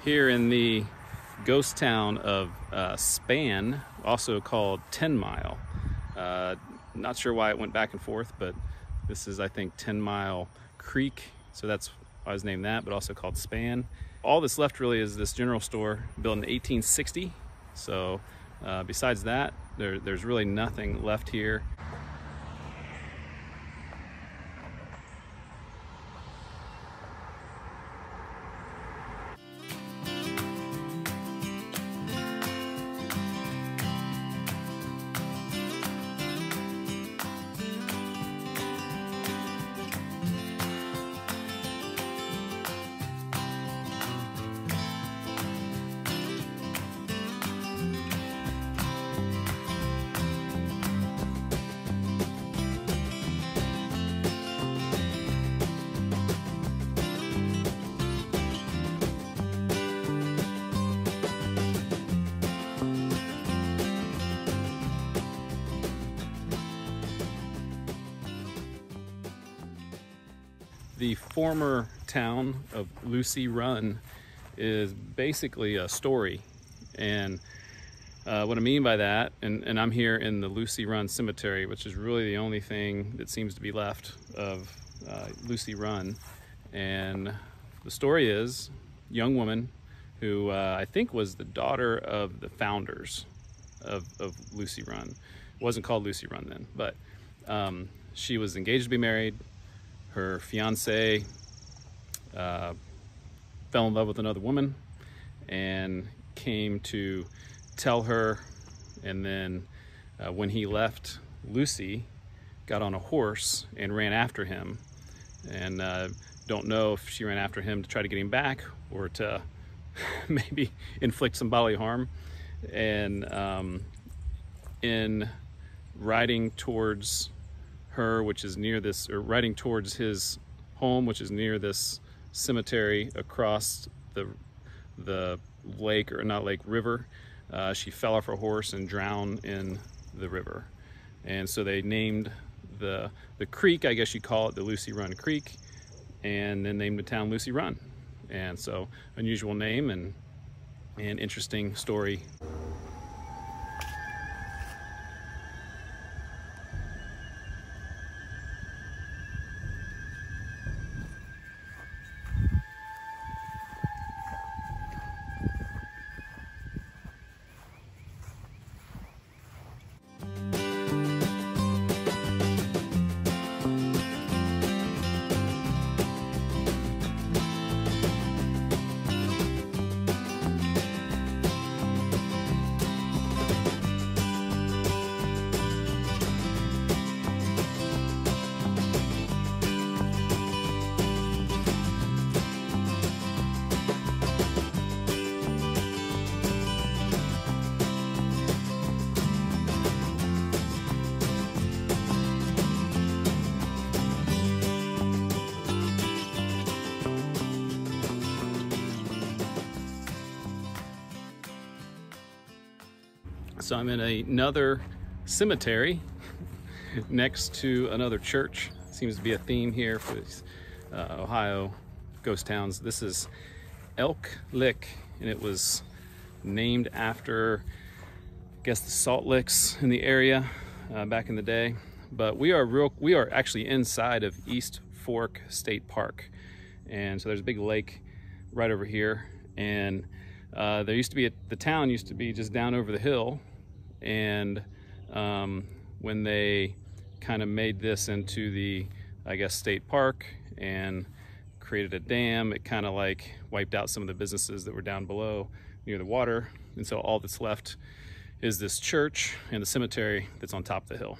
Here in the ghost town of Spann, also called 10 Mile. Not sure why it went back and forth, but this is, I think, 10 Mile Creek, so that's why I was named that, but also called Spann. All that's left really is this general store built in 1860. So besides that, there's really nothing left here. The former town of Lucy Run is basically a story, and what I mean by that, and I'm here in the Lucy Run Cemetery, which is really the only thing that seems to be left of Lucy Run. And the story is a young woman who I think was the daughter of the founders of Lucy Run. It wasn't called Lucy Run then, but she was engaged to be married. Her fiance fell in love with another woman and came to tell her, and then when he left, Lucy got on a horse and ran after him, and don't know if she ran after him to try to get him back or to maybe inflict some bodily harm. And in riding towards her, which is near this, or riding towards his home, which is near this cemetery across the lake, or not lake, river, she fell off her horse and drowned in the river. And so they named the creek, I guess you call it, the Lucy Run Creek, and then named the town Lucy Run. And so unusual name and interesting story. So I'm in another cemetery next to another church. Seems to be a theme here for these Ohio ghost towns. This is Elk Lick, and it was named after, I guess, the salt licks in the area back in the day. But we are actually inside of East Fork State Park, and so there's a big lake right over here. And there used to be the town used to be just down over the hill. And when they kind of made this into the, I guess, state park and created a dam, it kind of like wiped out some of the businesses that were down below near the water. And so all that's left is this church and the cemetery that's on top of the hill.